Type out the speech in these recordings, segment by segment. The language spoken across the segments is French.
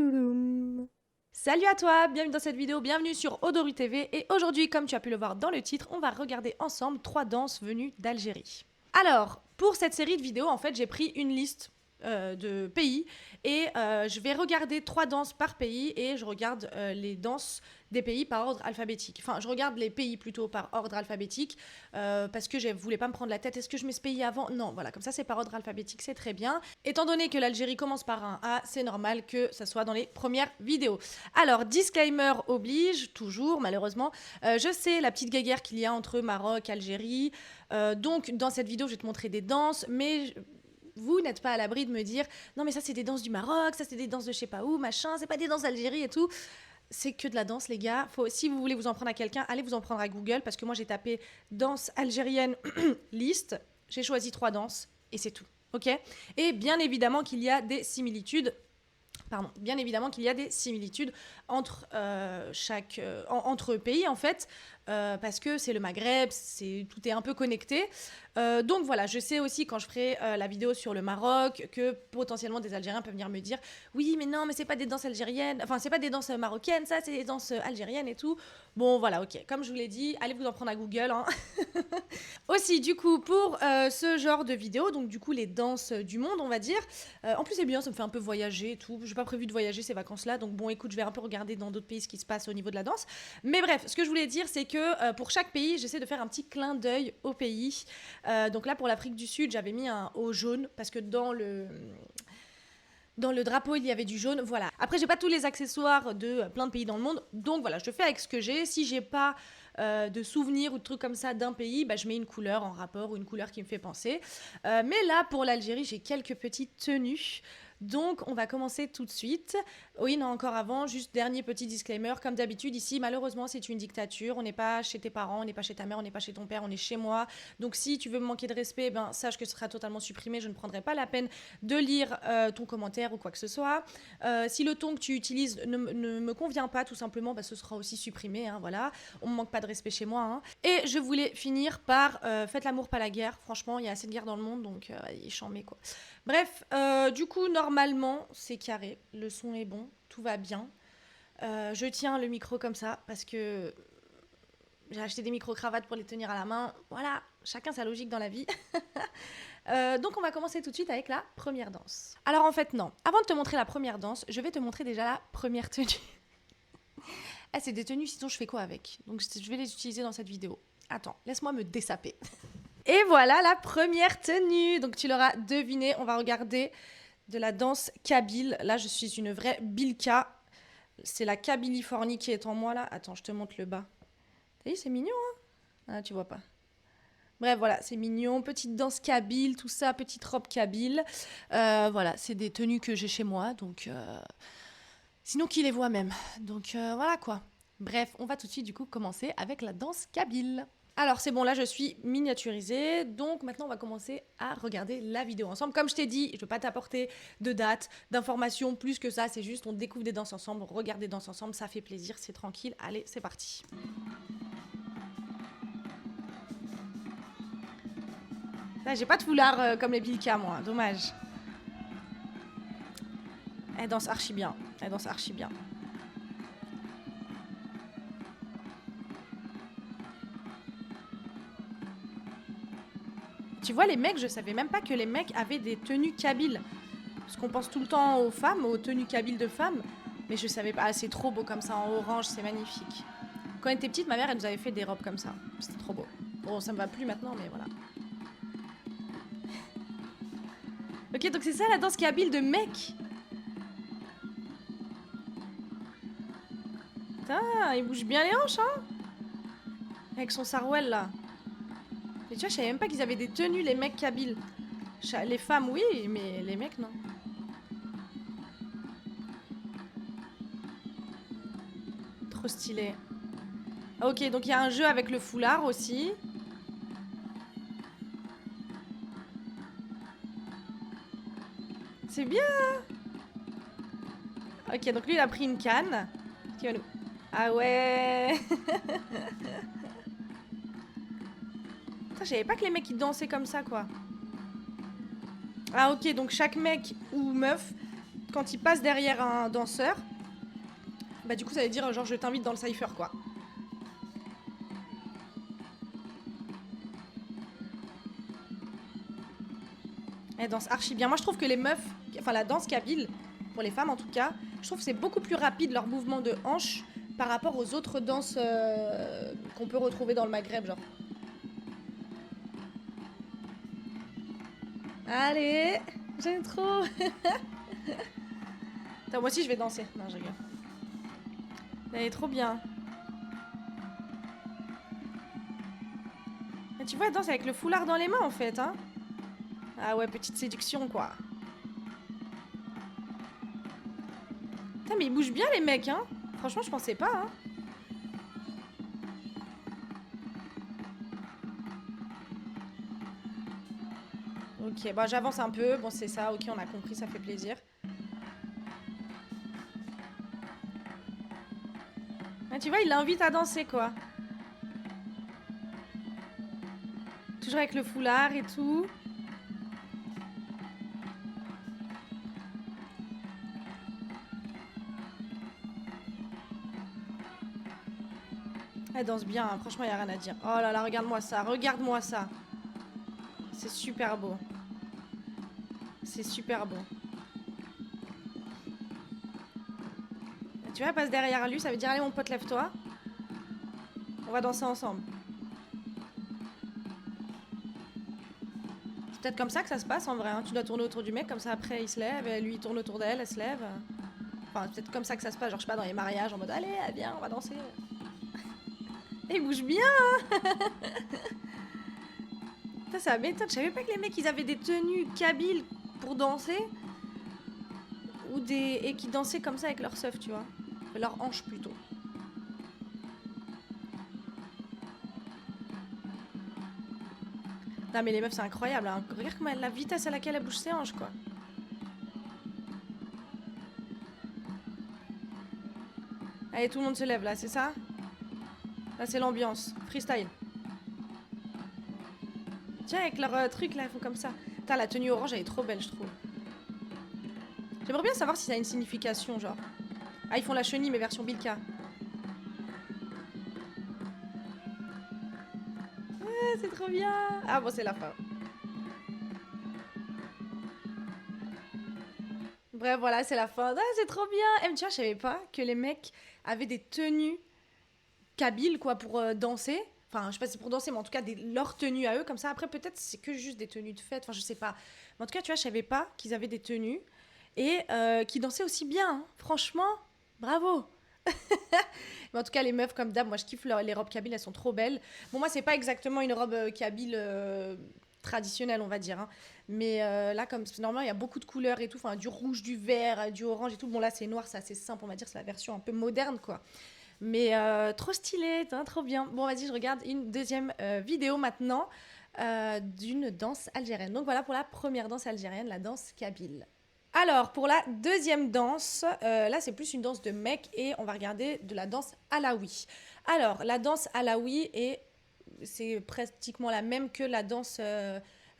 Toulouloum. Salut à toi, bienvenue dans cette vidéo, bienvenue sur Odoru TV et aujourd'hui, comme tu as pu le voir dans le titre, on va regarder ensemble 3 danses venues d'Algérie. Alors, pour cette série de vidéos, en fait, j'ai pris une liste de pays et je vais regarder 3 danses par pays et je regarde les danses des pays par ordre alphabétique. Enfin, je regarde les pays plutôt par ordre alphabétique parce que je voulais pas me prendre la tête. Est-ce que je mets ce pays avant? Non, voilà, comme ça c'est par ordre alphabétique, c'est très bien. Étant donné que l'Algérie commence par un A, c'est normal que ça soit dans les premières vidéos. Alors, disclaimer oblige, toujours malheureusement. Je sais la petite guéguerre qu'il y a entre Maroc, Algérie. Donc, dans cette vidéo, je vais te montrer des danses, mais vous n'êtes pas à l'abri de me dire non mais ça c'est des danses du Maroc, ça c'est des danses de je sais pas où, machin, c'est pas des danses d'Algérie et tout. C'est que de la danse les gars. Si vous voulez vous en prendre à quelqu'un, allez vous en prendre à Google parce que moi j'ai tapé danse algérienne liste, j'ai choisi 3 danses et c'est tout. Ok. Et bien évidemment qu'il y a des similitudes. Pardon, bien évidemment qu'il y a des similitudes entre entre pays en fait, parce que c'est le Maghreb, tout est un peu connecté. Donc voilà, je sais aussi quand je ferai la vidéo sur le Maroc que potentiellement des Algériens peuvent venir me dire oui mais non mais c'est pas des danses algériennes, enfin c'est pas des danses marocaines, ça c'est des danses algériennes et tout. Bon voilà, ok, comme je vous l'ai dit, allez vous en prendre à Google. Hein. Aussi du coup pour ce genre de vidéo, donc du coup les danses du monde on va dire, en plus c'est bien, ça me fait un peu voyager et tout, j'ai pas prévu de voyager ces vacances là, donc bon écoute je vais un peu regarder dans d'autres pays ce qui se passe au niveau de la danse. Mais bref, ce que je voulais dire c'est que pour chaque pays j'essaie de faire un petit clin d'œil au pays. Donc là pour l'Afrique du Sud j'avais mis un haut jaune parce que dans le drapeau, il y avait du jaune, voilà. Après, j'ai pas tous les accessoires de plein de pays dans le monde, donc voilà, je fais avec ce que j'ai. Si j'ai pas de souvenirs ou de trucs comme ça d'un pays, bah, je mets une couleur en rapport ou une couleur qui me fait penser. Mais là, pour l'Algérie, j'ai quelques petites tenues. Donc, on va commencer tout de suite. Oui, non, encore avant, juste dernier petit disclaimer. Comme d'habitude, ici, malheureusement, c'est une dictature. On n'est pas chez tes parents, on n'est pas chez ta mère, on n'est pas chez ton père, on est chez moi. Donc, si tu veux me manquer de respect, ben, sache que ce sera totalement supprimé. Je ne prendrai pas la peine de lire ton commentaire ou quoi que ce soit. Si le ton que tu utilises ne me convient pas, tout simplement, ben, ce sera aussi supprimé. Hein, voilà. On ne manque pas de respect chez moi. Hein. Et je voulais finir par faites l'amour, pas la guerre. Franchement, il y a assez de guerre dans le monde, donc il est chambé, quoi. Bref, du coup, normalement, c'est carré. Le son est bon, tout va bien. Je tiens le micro comme ça parce que j'ai acheté des micro-cravates pour les tenir à la main. Voilà, chacun sa logique dans la vie. Donc on va commencer tout de suite avec la première danse. Alors en fait non, avant de te montrer la première danse, je vais te montrer déjà la première tenue. Ah, c'est des tenues, sinon je fais quoi avec? Donc je vais les utiliser dans cette vidéo. Attends, laisse-moi me dessaper. Et voilà la première tenue. Donc tu l'auras deviné, on va regarder de la danse kabyle. Là, je suis une vraie bilka. C'est la kabylifornie qui est en moi là. Attends, je te montre le bas. T'as vu, c'est mignon, hein? Ah, tu vois pas. Bref, voilà, c'est mignon. Petite danse kabyle, tout ça, petite robe kabyle. Voilà, c'est des tenues que j'ai chez moi, donc... Sinon, qui les voit même? Donc voilà quoi. Bref, on va tout de suite du coup commencer avec la danse kabyle. Alors c'est bon, là je suis miniaturisée, donc maintenant on va commencer à regarder la vidéo ensemble. Comme je t'ai dit, je ne veux pas t'apporter de dates, d'informations, plus que ça, c'est juste on découvre des danses ensemble, on regarde des danses ensemble, ça fait plaisir, c'est tranquille. Allez, c'est parti. Là j'ai pas de foulard comme les Bilka moi, dommage. Elle danse archi bien, elle danse archi bien. Tu vois, les mecs, je savais même pas que les mecs avaient des tenues kabyles. Parce qu'on pense tout le temps aux femmes, aux tenues kabyles de femmes. Mais je savais pas. Ah, c'est trop beau comme ça, en orange, c'est magnifique. Quand elle était petite, ma mère, elle nous avait fait des robes comme ça. C'était trop beau. Bon, ça me va plus maintenant, mais voilà. Ok, donc c'est ça la danse kabyle de mec. Putain, il bouge bien les hanches, hein. Avec son sarouel, là. Mais tu vois, je savais même pas qu'ils avaient des tenues, les mecs kabyles. Les femmes, oui, mais les mecs, non. Trop stylé. Ok, donc il y a un jeu avec le foulard aussi. C'est bien. Ok, donc lui, il a pris une canne. Qui va nous... Ah ouais. Putain, je savais pas que les mecs, ils dansaient comme ça, quoi. Ah ok, donc chaque mec ou meuf quand il passe derrière un danseur, bah du coup ça veut dire genre je t'invite dans le cypher quoi. Elle danse archi bien. Moi je trouve que les meufs, enfin la danse kabyle, pour les femmes en tout cas, je trouve que c'est beaucoup plus rapide leur mouvement de hanche par rapport aux autres danses qu'on peut retrouver dans le Maghreb genre. Allez, j'aime trop. Attends, moi aussi je vais danser. Non, je rigole. Elle est trop bien. Et tu vois, elle danse avec le foulard dans les mains en fait, hein. Ah ouais, petite séduction quoi. Putain, mais ils bougent bien les mecs, hein. Franchement, je pensais pas, hein. Ok, bah j'avance un peu. Bon, c'est ça, ok, on a compris, ça fait plaisir. Ah, tu vois, il l'invite à danser quoi. Toujours avec le foulard et tout. Elle danse bien, hein. Franchement, il a rien à dire. Oh là là, regarde-moi ça, regarde-moi ça. C'est super beau. C'est super beau. Tu vois, elle passe derrière lui, ça veut dire allez mon pote, lève-toi. On va danser ensemble. C'est peut-être comme ça que ça se passe en vrai, hein. Tu dois tourner autour du mec, comme ça après il se lève, et lui il tourne autour d'elle, elle se lève. Enfin, c'est peut-être comme ça que ça se passe, genre je sais pas, dans les mariages, en mode allez, viens, on va danser. Et il bouge bien, hein. Ça m'étonne, je savais pas que les mecs ils avaient des tenues kabyles pour danser. Ou des. Et qui dansaient comme ça avec leur seuf, tu vois. Leur hanche plutôt. Non mais les meufs c'est incroyable, hein. Regarde comment la vitesse à laquelle elle bouge ses hanches quoi. Allez, tout le monde se lève là, c'est ça? Là c'est l'ambiance, freestyle. Tiens, avec leur truc là, ils font comme ça. Putain, la tenue orange elle est trop belle, je trouve. J'aimerais bien savoir si ça a une signification, genre. Ah, ils font la chenille mais version Bilka. Ouais, c'est trop bien. Ah bon, c'est la fin. Bref, voilà, c'est la fin. Ah, c'est trop bien. Tu vois, je savais pas que les mecs avaient des tenues kabyles, quoi, pour danser. Enfin, je sais pas si c'est pour danser, mais en tout cas, leurs tenues à eux, comme ça. Après, peut-être c'est que juste des tenues de fête. Enfin, je sais pas. Mais en tout cas, tu vois, je savais pas qu'ils avaient des tenues et qui dansaient aussi bien, hein. Franchement, bravo. Mais en tout cas, les meufs comme d'hab, moi je kiffe les robes kabyles, elles sont trop belles. Bon, moi, c'est pas exactement une robe kabyle traditionnelle, on va dire, hein. Mais là, comme normalement, il y a beaucoup de couleurs et tout, enfin, du rouge, du vert, du orange et tout. Bon, là, c'est noir, c'est assez simple, on va dire, c'est la version un peu moderne, quoi. Mais trop stylé, hein, trop bien. Bon, vas-y, je regarde une deuxième vidéo maintenant d'une danse algérienne. Donc voilà pour la première danse algérienne, la danse kabyle. Alors, pour la deuxième danse, là c'est plus une danse de mec et on va regarder de la danse alaoui. Alors, la danse alaoui c'est pratiquement la même que la danse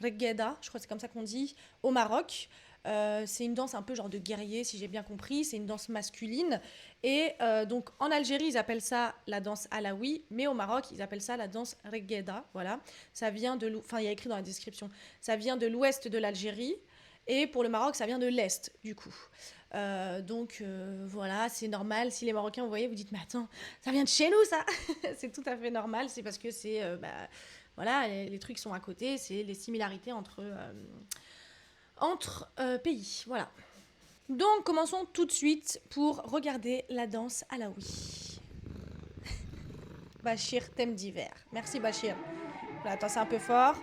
regueda, je crois que c'est comme ça qu'on dit, au Maroc. C'est une danse un peu genre de guerrier, si j'ai bien compris. C'est une danse masculine. Et donc en Algérie, ils appellent ça la danse alaoui, mais au Maroc, ils appellent ça la danse regueda. Voilà. Ça vient de, enfin, il y a écrit dans la description. Ça vient de l'ouest de l'Algérie. Et pour le Maroc, ça vient de l'Est, du coup. Voilà, c'est normal. Si les Marocains, vous voyez, vous dites, mais attends, ça vient de chez nous, ça. C'est tout à fait normal. C'est parce que c'est, voilà, les trucs sont à côté. C'est les similarités entre pays. Voilà. Donc, commençons tout de suite pour regarder la danse alaoui. Bachir, thème d'hiver. Merci, Bachir. Voilà, attends, c'est un peu fort.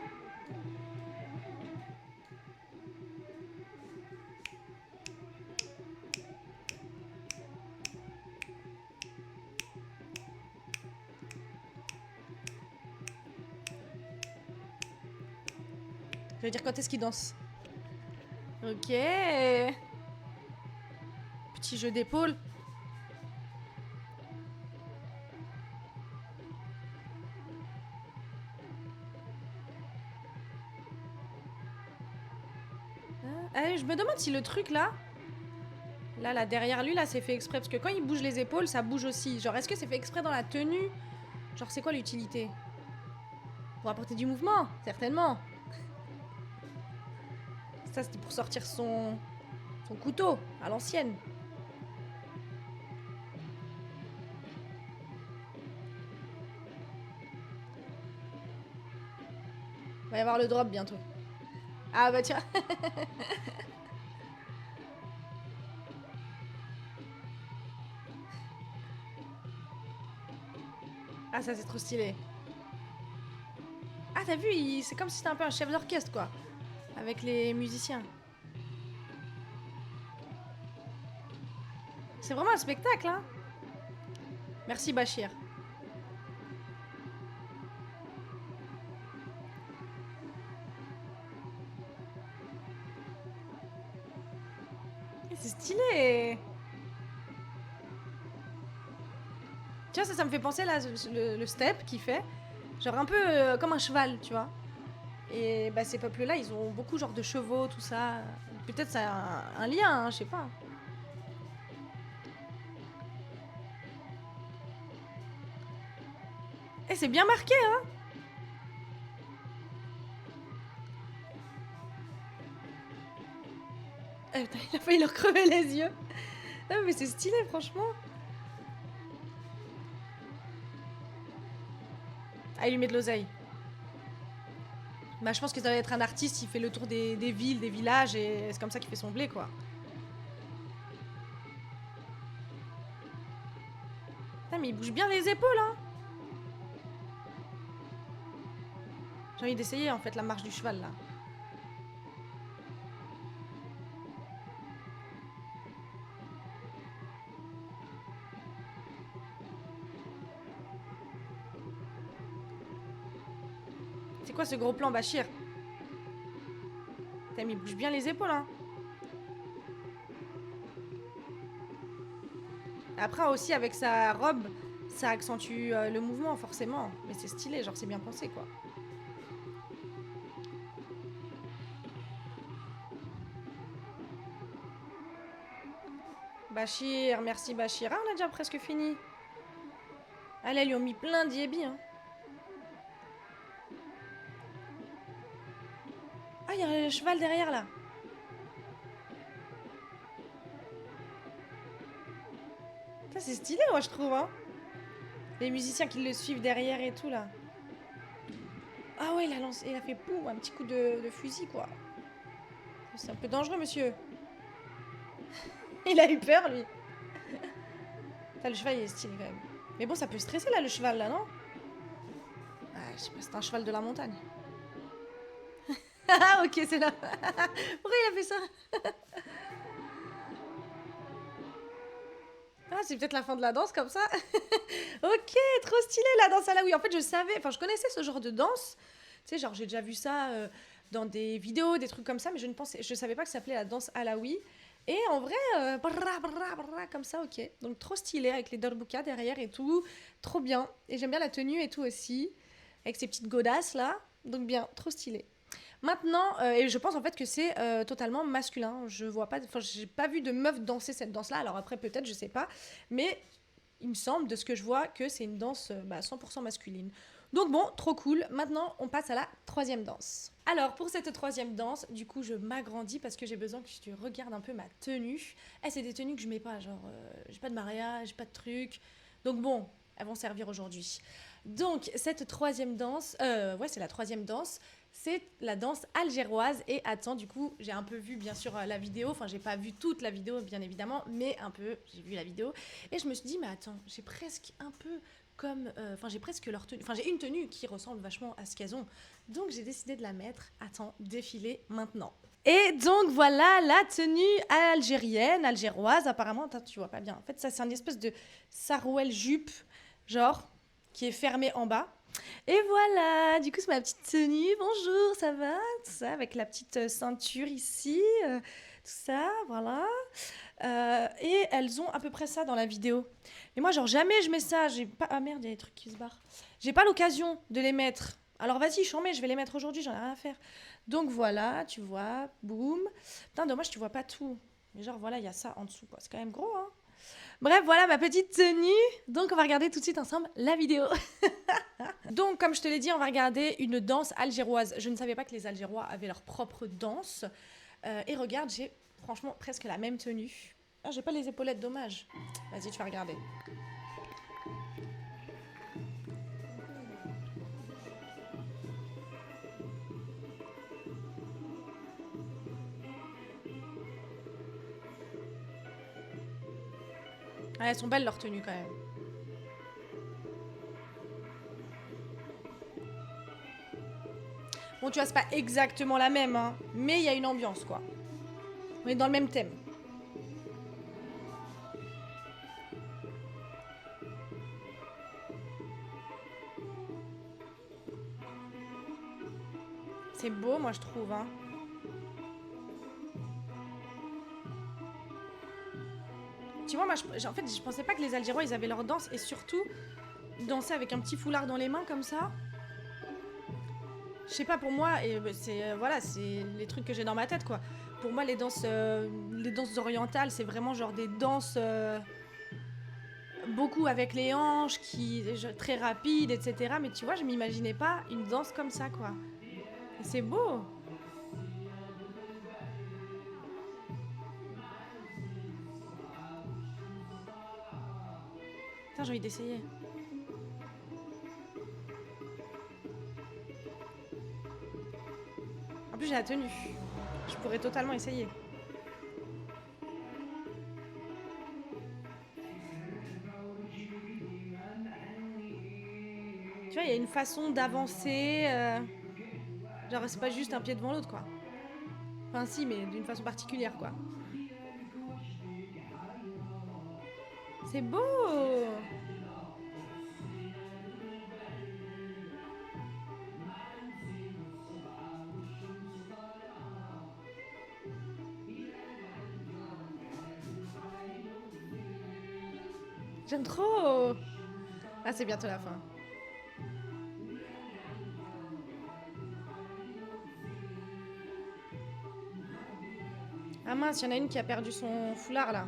Je veux dire, quand est-ce qu'il danse? Ok. Petit jeu d'épaule. Je me demande si le truc là, Là, derrière lui, là, c'est fait exprès. Parce que quand il bouge les épaules, ça bouge aussi. Genre, est-ce que c'est fait exprès dans la tenue? Genre, c'est quoi l'utilité? Pour apporter du mouvement, certainement. Ça, c'était pour sortir son couteau, à l'ancienne. Va y avoir le drop bientôt. Ah bah tiens. Ah ça c'est trop stylé. Ah t'as vu, c'est comme si c'était un peu un chef d'orchestre quoi. Avec les musiciens. C'est vraiment un spectacle hein. Merci Bachir. C'est stylé. Tu vois, ça me fait penser là, le step qu'il fait. Genre un peu comme un cheval, tu vois. Et bah, ces peuples-là, ils ont beaucoup genre de chevaux, tout ça. Peut-être ça a un lien, hein, je sais pas. Et c'est bien marqué, hein. Putain, il a failli leur crever les yeux. Non, mais c'est stylé, franchement. Ah, il lui met de l'oseille. Bah, je pense que ça va être un artiste, il fait le tour des villes, des villages, et c'est comme ça qu'il fait son blé, quoi. Putain, mais il bouge bien les épaules, hein. J'ai envie d'essayer, en fait, la marche du cheval, là. C'est quoi ce gros plan, Bachir? Putain, mais il bouge bien les épaules, hein. Après, aussi, avec sa robe, ça accentue le mouvement, forcément. Mais c'est stylé, genre, c'est bien pensé, quoi. Bachir, merci Bachir. Ah, on a déjà presque fini. Allez, ils lui ont mis plein d'yébis, hein. Ah, il y a le cheval derrière, là. Ça, c'est stylé, moi, je trouve, hein. Les musiciens qui le suivent derrière et tout, là. Ah ouais, il a fait poum, un petit coup de fusil, quoi. C'est un peu dangereux, monsieur. Il a eu peur, lui. Putain, le cheval, il est stylé, quand même. Mais bon, ça peut stresser, là, le cheval, là, non? Ah, je sais pas, c'est un cheval de la montagne. Ah, ok, c'est là. Pourquoi il a fait ça? Ah, c'est peut-être la fin de la danse, comme ça. Ok, trop stylé, la danse à la oui. En fait, je savais, enfin, je connaissais ce genre de danse. Tu sais, genre, j'ai déjà vu ça dans des vidéos, des trucs comme ça, mais je savais pas que ça s'appelait la danse à la oui. Et en vrai, comme ça, ok. Donc, trop stylé avec les darbuka derrière et tout. Trop bien. Et j'aime bien la tenue et tout aussi. Avec ces petites godasses là. Donc, bien, trop stylé. Maintenant, et je pense en fait que c'est totalement masculin. Je vois pas, enfin, j'ai pas vu de meuf danser cette danse-là. Alors après, peut-être, je sais pas. Mais il me semble, de ce que je vois, que c'est une danse 100% masculine. Donc bon, trop cool. Maintenant, on passe à la troisième danse. Alors, pour cette troisième danse, du coup, je m'agrandis parce que j'ai besoin que tu regardes un peu ma tenue. C'est des tenues que je mets pas, genre, j'ai pas de mariage, pas de trucs. Donc bon, elles vont servir aujourd'hui. Donc, cette troisième danse, ouais, c'est la troisième danse. C'est la danse algéroise. Et attends, du coup, j'ai un peu vu, bien sûr, la vidéo. Enfin, j'ai pas vu toute la vidéo, bien évidemment, mais un peu, j'ai vu la vidéo. Et je me suis dit, mais attends, j'ai presque un peu comme... Enfin, j'ai presque leur tenue... Enfin, j'ai une tenue qui ressemble vachement à ce qu'elles ont. Donc, j'ai décidé de la mettre. Attends, défiler maintenant. Et donc, voilà la tenue algérienne, algéroise. Apparemment, attends, tu vois pas bien. En fait, ça, c'est une espèce de sarouel jupe, genre, qui est fermée en bas. Et voilà, du coup, c'est ma petite tenue. Bonjour, ça va? Tout ça, avec la petite ceinture ici. Tout ça, voilà. Et elles ont à peu près ça dans la vidéo. Mais moi, genre, jamais je mets ça. J'ai pas... Ah merde, il y a des trucs qui se barrent. J'ai pas l'occasion de les mettre. Alors vas-y, j'en mets, je vais les mettre aujourd'hui, j'en ai rien à faire. Donc voilà, tu vois, boum. Putain, dommage, tu vois pas tout. Mais genre, voilà, il y a ça en dessous, quoi. C'est quand même gros, hein. Bref, voilà ma petite tenue. Donc, on va regarder tout de suite ensemble la vidéo. Donc, comme je te l'ai dit, on va regarder une danse algéroise. Je ne savais pas que les Algérois avaient leur propre danse. Et regarde, j'ai franchement presque la même tenue. Ah, j'ai pas les épaulettes, dommage. Vas-y, tu vas regarder. Ah, elles sont belles leurs tenues quand même. Bon, tu vois, c'est pas exactement la même, hein, mais il y a une ambiance, quoi. On est dans le même thème. C'est beau, moi, je trouve, hein. Tu vois, moi, en fait, je pensais pas que les Algérois, ils avaient leur danse, et surtout, danser avec un petit foulard dans les mains, comme ça. Je sais pas, pour moi, et c'est voilà, c'est les trucs que j'ai dans ma tête, quoi. Pour moi, les danses orientales, c'est vraiment genre des danses beaucoup avec les hanches, très rapides, etc. Mais tu vois, je m'imaginais pas une danse comme ça, quoi. Et c'est beau. Putain, j'ai envie d'essayer. En plus, j'ai la tenue. Je pourrais totalement essayer. Tu vois, il y a une façon d'avancer. Genre, c'est pas juste un pied devant l'autre, quoi. Enfin, si, mais d'une façon particulière, quoi. C'est beau! J'aime trop! Ah, c'est bientôt la fin. Ah mince, il y en a une qui a perdu son foulard, là.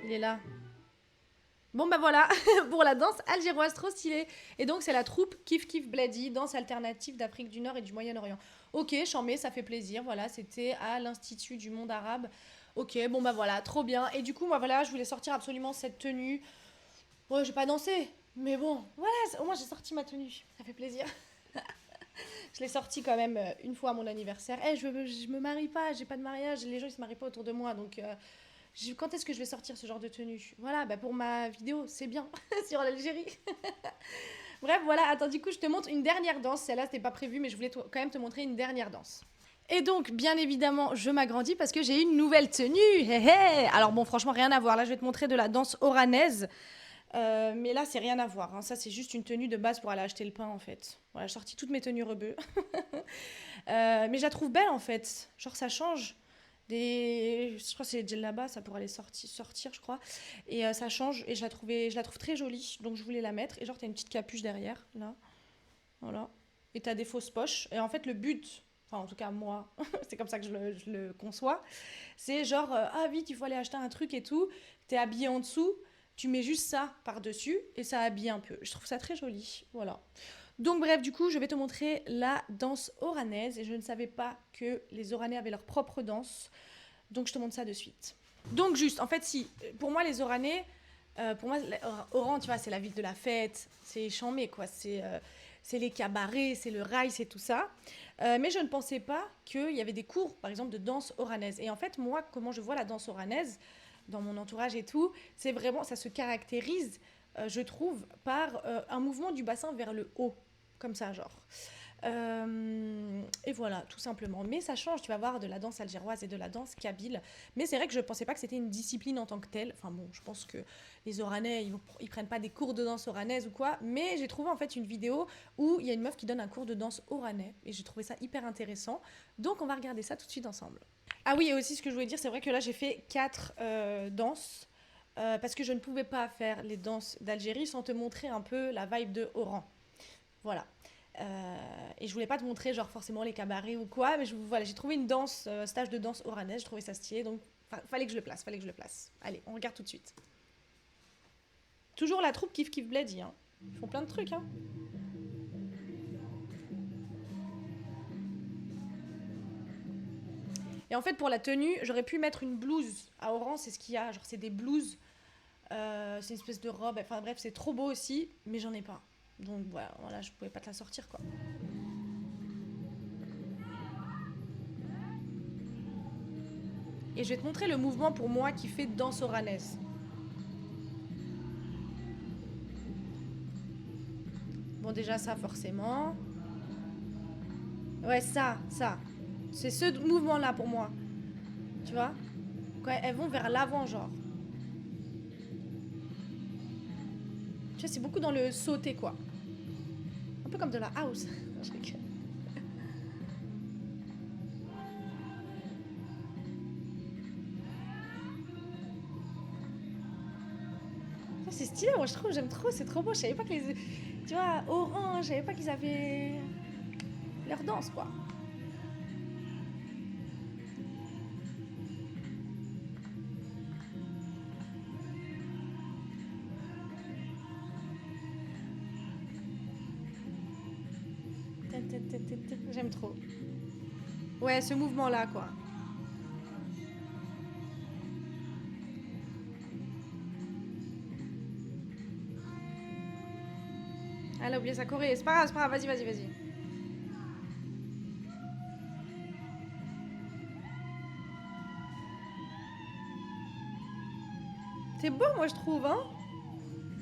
Il est là. Bon bah voilà, pour la danse algéroise, trop stylée. Et donc c'est la troupe Kif Kif Bladi, danse alternative d'Afrique du Nord et du Moyen-Orient. Ok, chambé, ça fait plaisir, voilà, c'était à l'Institut du monde arabe. Ok, bon bah voilà, trop bien. Et du coup, moi voilà, je voulais sortir absolument cette tenue. Ouais, j'ai pas dansé, mais bon, voilà, au moins j'ai sorti ma tenue, ça fait plaisir. Je l'ai sortie quand même une fois à mon anniversaire. Eh, je me marie pas, j'ai pas de mariage, les gens ils se marient pas autour de moi, donc quand est-ce que je vais sortir ce genre de tenue? Voilà, bah pour ma vidéo, c'est bien, sur l'Algérie. Bref, voilà, attends, du coup, je te montre une dernière danse. Celle-là, c'était pas prévu, mais je voulais quand même te montrer une dernière danse. Et donc, bien évidemment, je m'agrandis parce que j'ai une nouvelle tenue. Hé hé. Alors bon, franchement, rien à voir. Là, je vais te montrer de la danse oranaise. Mais là, c'est rien à voir, hein. Ça, c'est juste une tenue de base pour aller acheter le pain, en fait. Voilà, j'ai sorti toutes mes tenues rebeux. Mais je la trouve belle, en fait. Genre, ça change. Je crois que c'est là-bas, ça pourrait aller sortir, je crois. Et ça change. Et je la trouve très jolie. Donc, je voulais la mettre. Et genre, t'as une petite capuche derrière, là. Voilà. Et t'as des fausses poches. Et en fait, le but, enfin, en tout cas, moi, c'est comme ça que je le conçois, c'est genre, ah vite, il faut aller acheter un truc et tout. T'es habillé en dessous, tu mets juste ça par-dessus et ça habille un peu. Je trouve ça très joli. Voilà. Donc, bref, du coup, je vais te montrer la danse oranaise. Et je ne savais pas que les Oranais avaient leur propre danse. Donc, je te montre ça de suite. Donc, juste, en fait, si, pour moi, les Oranais, pour moi, Oran, tu vois, c'est la ville de la fête, c'est chambé, quoi. C'est les cabarets, c'est le rail, c'est tout ça. Mais je ne pensais pas qu'il y avait des cours, par exemple, de danse oranaise. Et en fait, moi, comment je vois la danse oranaise, dans mon entourage et tout, c'est vraiment, ça se caractérise, je trouve, par un mouvement du bassin vers le haut, comme ça, genre. Et voilà, tout simplement. Mais ça change, tu vas voir, de la danse algéroise et de la danse kabyle. Mais c'est vrai que je ne pensais pas que c'était une discipline en tant que telle. Enfin bon, je pense que les Oranais, ils prennent pas des cours de danse oranaise ou quoi. Mais j'ai trouvé en fait une vidéo où il y a une meuf qui donne un cours de danse oranais. Et j'ai trouvé ça hyper intéressant. Donc on va regarder ça tout de suite ensemble. Ah oui, et aussi ce que je voulais dire, c'est vrai que là j'ai fait 4 danses. Parce que je ne pouvais pas faire les danses d'Algérie sans te montrer un peu la vibe de Oran. Voilà. Et je voulais pas te montrer genre forcément les cabarets ou quoi, mais voilà, j'ai trouvé une danse, stage de danse oranaise, je trouvais ça stylé, donc Enfin, fallait que je le place, fallait que je le place. Allez, on regarde tout de suite. Toujours la troupe Kif Kif Blady, hein. Ils font plein de trucs, hein. Et en fait, pour la tenue, j'aurais pu mettre une blouse à Oran, c'est ce qu'il y a. Genre, c'est des blouses. C'est une espèce de robe. Enfin, bref, c'est trop beau aussi, mais j'en ai pas. Donc, voilà, je pouvais pas te la sortir, quoi. Et je vais te montrer le mouvement pour moi qui fait danse oranaise. Bon, déjà, ça, forcément. Ouais, ça. C'est ce mouvement-là pour moi. Tu vois? Quand elles vont vers l'avant, genre. Tu vois, c'est beaucoup dans le sauté, quoi. Un peu comme de la house. Je rigole. C'est stylé, moi je trouve, j'aime trop, c'est trop beau. Je savais pas que les. Tu vois, Orange, je savais pas qu'ils avaient leur danse, quoi. J'aime trop. Ouais, ce mouvement-là, quoi. Elle a oublié sa choré. C'est pas grave, vas-y, vas-y, vas-y. C'est beau, moi, je trouve, hein.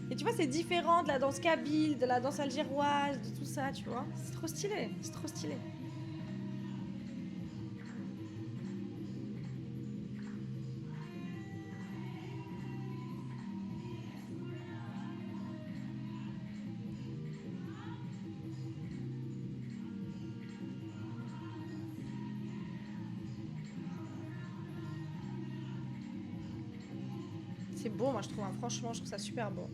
Et tu vois, c'est différent de la danse kabyle, de la danse algéroise, de tout ça, tu vois. C'est trop stylé, c'est trop stylé. C'est beau, moi, je trouve, hein. Franchement, je trouve ça super beau.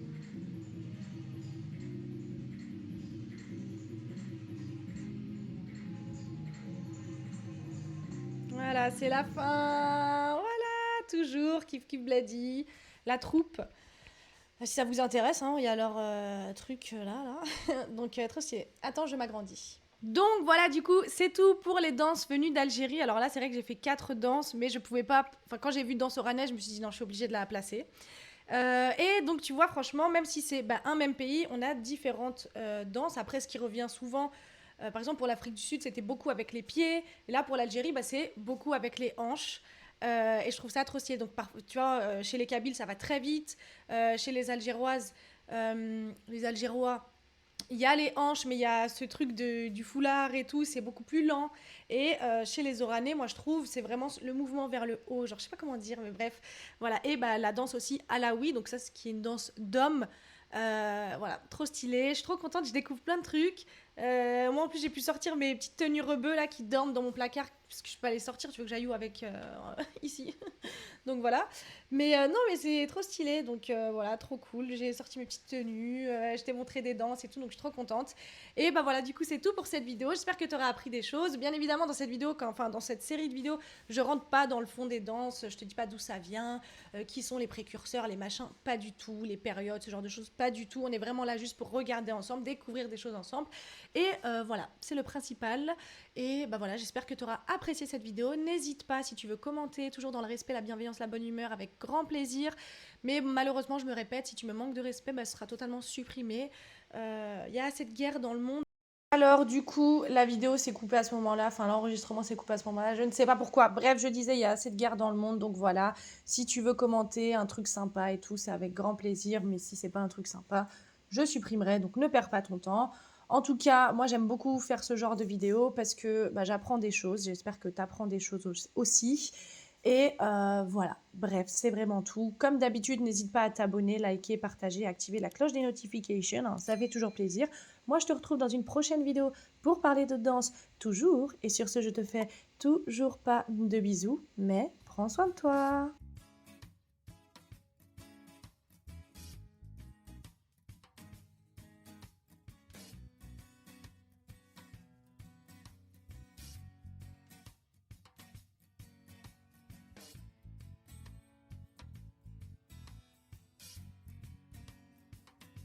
Voilà, c'est la fin. Voilà, toujours Kif Kif Blady, la troupe. Si ça vous intéresse, hein, il y a leur truc là. Donc, trop stylé. Attends, je m'agrandis. Donc voilà, du coup, c'est tout pour les danses venues d'Algérie. Alors là, c'est vrai que j'ai fait 4 danses, mais je pouvais pas. Enfin, quand j'ai vu Danse Oranais, je me suis dit non, je suis obligée de la placer. Et donc, tu vois, franchement, même si c'est un même pays, on a différentes danses. Après, ce qui revient souvent, par exemple, pour l'Afrique du Sud, c'était beaucoup avec les pieds. Et là, pour l'Algérie, c'est beaucoup avec les hanches. Et je trouve ça trop stylé. Donc, tu vois, chez les Kabyles, ça va très vite. Chez les Algéroises, les Algérois, il y a les hanches, mais il y a ce truc du foulard et tout, c'est beaucoup plus lent. Et chez les Oranais, moi je trouve, c'est vraiment le mouvement vers le haut. Genre, je sais pas comment dire, mais bref, voilà. Et la danse aussi alaoui, donc ça, ce qui est une danse d'homme. Voilà, trop stylé. Je suis trop contente, je découvre plein de trucs. Moi en plus, j'ai pu sortir mes petites tenues rebeux là qui dorment dans mon placard, parce que je peux pas les sortir. Tu veux que j'aille où avec ici? Donc voilà. Mais non, mais c'est trop stylé. Donc voilà, trop cool. J'ai sorti mes petites tenues, je t'ai montré des danses et tout, donc je suis trop contente. Et voilà, du coup, c'est tout pour cette vidéo. J'espère que tu auras appris des choses. Bien évidemment, dans cette vidéo, enfin dans cette série de vidéos, je rentre pas dans le fond des danses. Je te dis pas d'où ça vient, qui sont les précurseurs, les machins, pas du tout, les périodes, ce genre de choses, pas du tout. On est vraiment là juste pour regarder ensemble, découvrir des choses ensemble. Et voilà, c'est le principal. Et voilà, j'espère que tu auras apprécié cette vidéo. N'hésite pas, si tu veux commenter, toujours dans le respect, la bienveillance, la bonne humeur, avec grand plaisir. Mais malheureusement, je me répète, si tu me manques de respect, ce sera totalement supprimé. Il y a assez de guerre dans le monde. Alors du coup, la vidéo s'est coupée à ce moment-là, enfin l'enregistrement s'est coupé à ce moment-là, je ne sais pas pourquoi. Bref, je disais, il y a assez de guerre dans le monde, donc voilà. Si tu veux commenter un truc sympa et tout, c'est avec grand plaisir, mais si c'est pas un truc sympa, je supprimerai, donc ne perds pas ton temps. En tout cas, moi j'aime beaucoup faire ce genre de vidéos parce que j'apprends des choses, j'espère que tu apprends des choses aussi. Et voilà, bref, c'est vraiment tout. Comme d'habitude, n'hésite pas à t'abonner, liker, partager, activer la cloche des notifications, hein, ça fait toujours plaisir. Moi, je te retrouve dans une prochaine vidéo pour parler de danse, toujours. Et sur ce, je te fais toujours pas de bisous, mais prends soin de toi.